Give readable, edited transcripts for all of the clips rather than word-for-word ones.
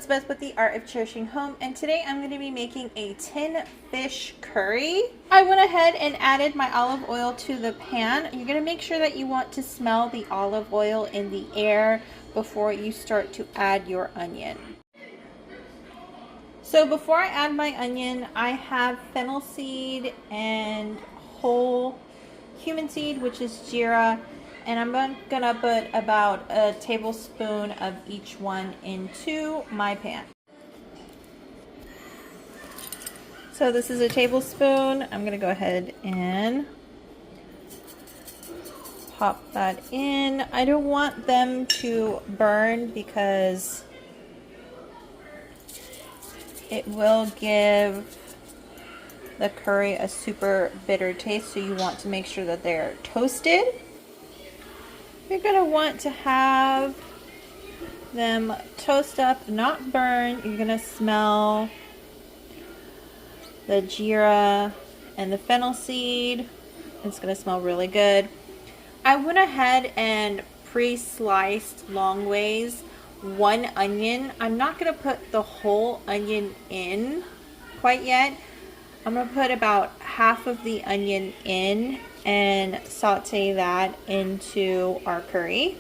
Elizabeth with the Art of Cherishing Home, and today I'm going to be making a tin fish curry. I went ahead and added my olive oil to the pan. You're going to make sure that you want to smell the olive oil in the air before you start to add your onion. So before I add my onion, I have fennel seed and whole cumin seed, which is jeera, and I'm gonna put about a tablespoon of each one into my pan. So this is a tablespoon. I'm gonna go ahead and pop that in. I don't want them to burn because it will give the curry a super bitter taste, so you want to make sure that they're toasted. You're going to want to have them toast up, not burn. You're going to smell the jeera and the fennel seed. It's going to smell really good. I went ahead and pre-sliced long ways one onion. I'm not going to put the whole onion in quite yet. I'm going to put about half of the onion in and saute that into our curry.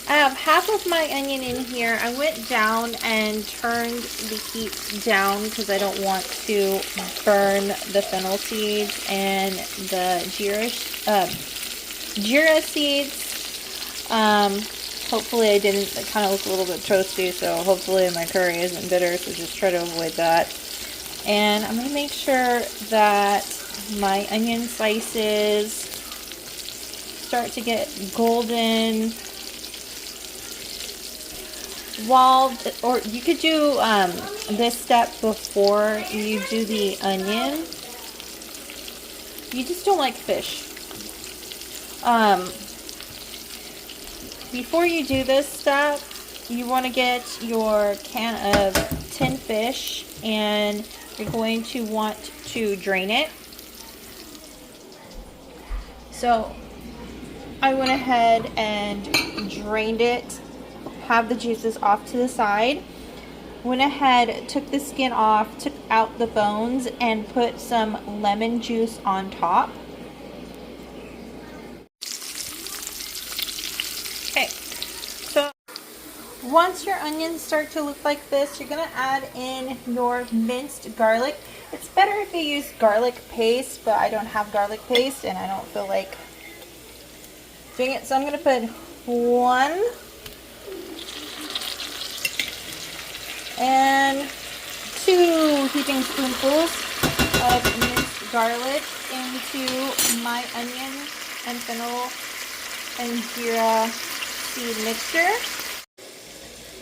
I have half of my onion in here. I went down and turned the heat down because I don't want to burn the fennel seeds and the jeera seeds. Hopefully I didn't. It kind of looked a little bit toasty, so hopefully my curry isn't bitter, so just try to avoid that. And I'm going to make sure that my onion slices start to get golden. Or you could do this step before you do the onion. You just don't like fish. Before you do this step, you want to get your can of tin fish, and you're going to want to drain it. So I went ahead and drained it, have the juices off to the side. Went ahead, took the skin off, took out the bones, and put some lemon juice on top. Okay, so once your onions start to look like this, you're going to add in your minced garlic. It's better if you use garlic paste, but I don't have garlic paste and I don't feel like doing it. So I'm going to put 1 and 2 heaping spoonfuls of minced garlic into my onion and fennel and jeera seed mixture.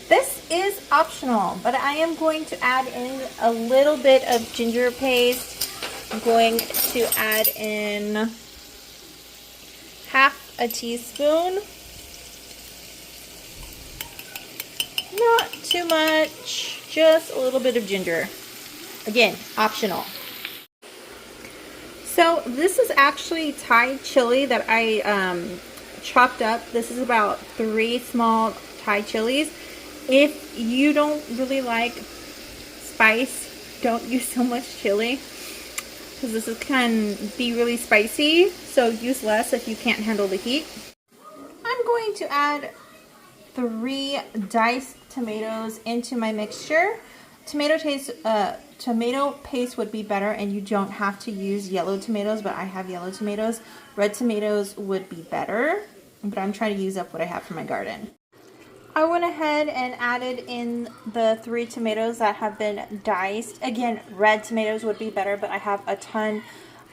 This is optional, but I am going to add in a little bit of ginger paste. I'm going to add in half a teaspoon. Not too much, just a little bit of ginger. Again, optional. So this is actually Thai chili that I chopped up. This is about 3 small Thai chilies. If you don't really like spice, don't use so much chili because this can be really spicy, so use less if you can't handle the heat. I'm going to add 3 diced tomatoes into my mixture. Tomato paste would be better, and you don't have to use yellow tomatoes, but I have yellow tomatoes. Red tomatoes would be better, but I'm trying to use up what I have from my garden. I went ahead and added in the 3 tomatoes that have been diced. Again, red tomatoes would be better, but I have a ton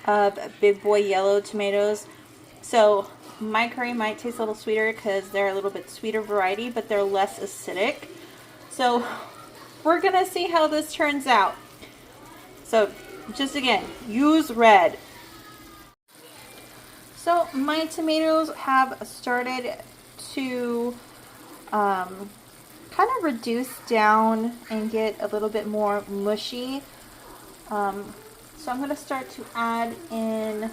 of big boy yellow tomatoes. So my curry might taste a little sweeter because they're a little bit sweeter variety, but they're less acidic. So we're going to see how this turns out. So just again, use red. So my tomatoes have started to kind of reduce down and get a little bit more mushy. So I'm going to start to add in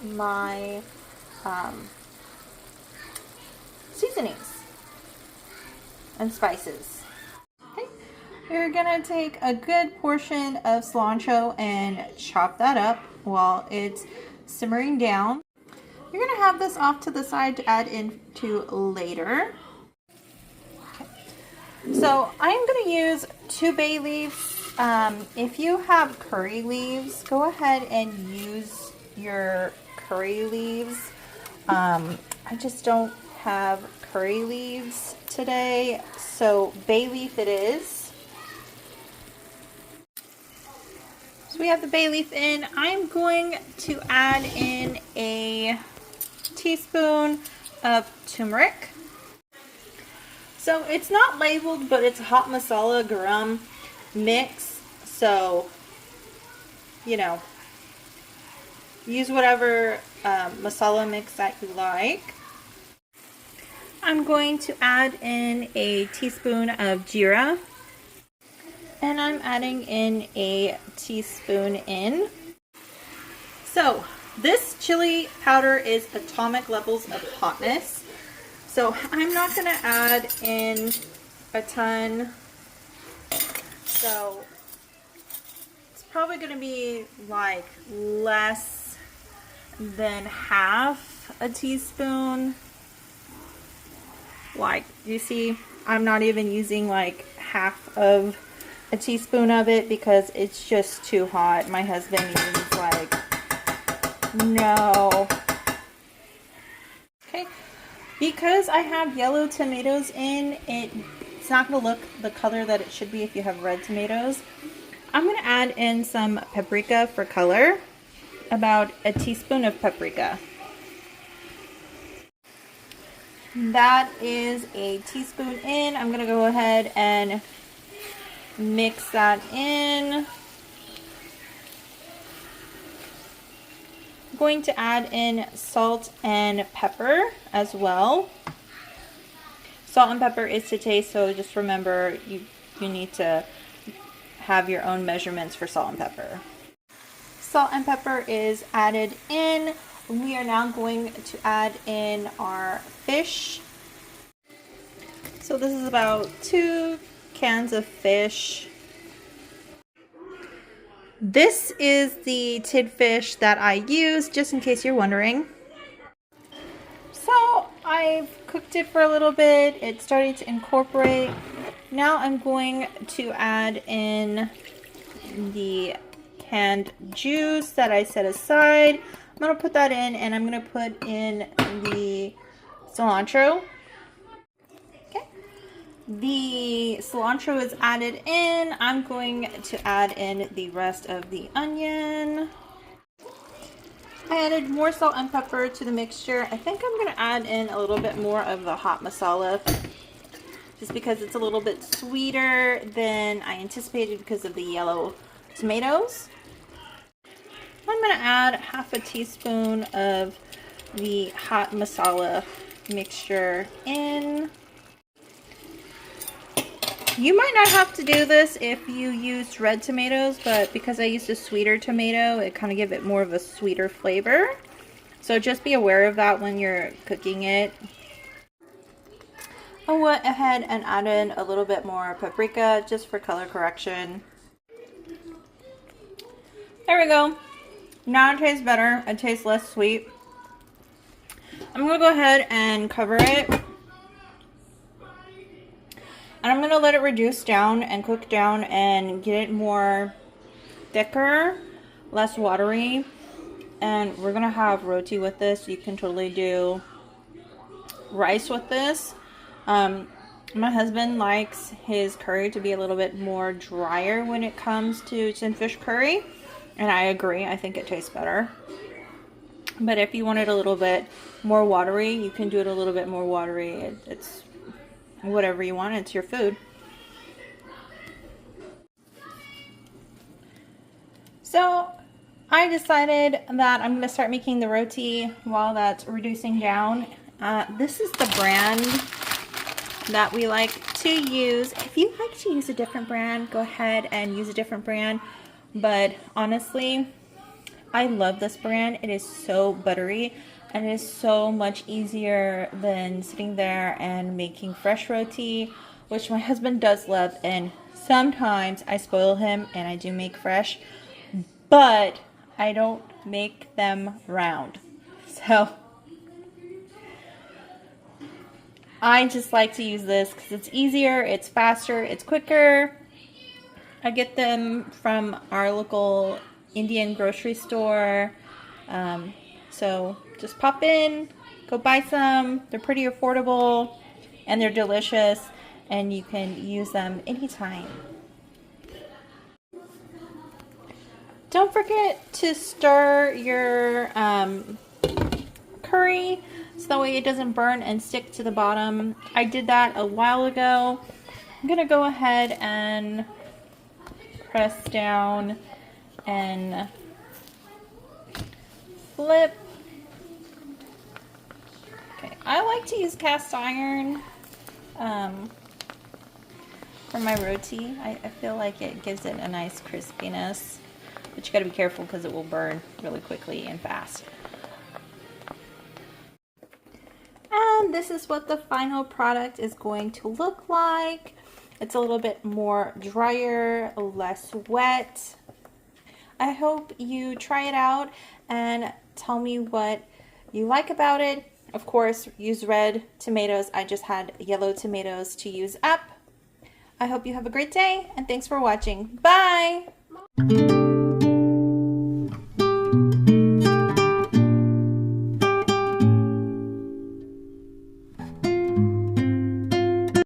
my seasonings and spices. You're gonna take a good portion of cilantro and chop that up while it's simmering down. You're gonna have this off to the side to add into later. So I'm gonna use 2 bay leaves. If you have curry leaves, go ahead and use your curry leaves. I just don't have curry leaves today, so bay leaf it is. So we have the bay leaf in. I'm going to add in a teaspoon of turmeric. So it's not labeled, but it's a hot masala garam mix. So, you know, use whatever masala mix that you like. I'm going to add in a teaspoon of jeera. And I'm adding in a teaspoon in. So this chili powder is atomic levels of hotness. So I'm not going to add in a ton. So it's probably going to be like less than half a teaspoon. Like, you see, I'm not even using like half of a teaspoon of it because it's just too hot. My husband is like, no. Okay, because I have yellow tomatoes in, it's not going to look the color that it should be if you have red tomatoes. I'm going to add in some paprika for color, about a teaspoon of paprika. That is a teaspoon in. I'm going to go ahead and mix that in. I'm going to add in salt and pepper as well. Salt and pepper is to taste, so just remember you need to have your own measurements for salt and pepper. Salt and pepper is added in. We are now going to add in our fish. So this is about 2 cans of fish. This is the tin fish that I use, just in case you're wondering. So I've cooked it for a little bit. It's starting to incorporate. Now I'm going to add in the canned juice that I set aside. I'm going to put that in, and I'm going to put in the cilantro. Okay. The cilantro is added in. I'm going to add in the rest of the onion. I added more salt and pepper to the mixture. I think I'm going to add in a little bit more of the hot masala, just because it's a little bit sweeter than I anticipated because of the yellow tomatoes. I'm going to add half a teaspoon of the hot masala mixture in. You might not have to do this if you used red tomatoes, but because I used a sweeter tomato, it kind of gives it more of a sweeter flavor. So just be aware of that when you're cooking it. I went ahead and added a little bit more paprika just for color correction. There we go. Now it tastes better. It tastes less sweet. I'm going to go ahead and cover it. And I'm going to let it reduce down and cook down and get it more thicker, less watery. And we're going to have roti with this. You can totally do rice with this. My husband likes his curry to be a little bit more drier when it comes to tin fish curry. And I agree, I think it tastes better. But if you want it a little bit more watery, you can do it a little bit more watery. It's whatever you want, it's your food. So I decided that I'm going to start making the roti while that's reducing down. This is the brand that we like to use. If you like to use a different brand, go ahead and use a different brand. But honestly, I love this brand. It is so buttery and it is so much easier than sitting there and making fresh roti, which my husband does love, and Sometimes I spoil him and I do make fresh, but I don't make them round. So I just like to use this because it's easier, it's faster, it's quicker. I get them from our local Indian grocery store. So just pop in, go buy some. They're pretty affordable and they're delicious, and you can use them anytime. Don't forget to stir your curry so that way it doesn't burn and stick to the bottom. I did that a while ago. I'm gonna go ahead and press down and flip. Okay, I like to use cast iron for my roti. I feel like it gives it a nice crispiness, but you gotta be careful because it will burn really quickly and fast. And this is what the final product is going to look like. It's a little bit more drier, less wet. I hope you try it out and tell me what you like about it. Of course, use red tomatoes. I just had yellow tomatoes to use up. I hope you have a great day, and thanks for watching. Bye!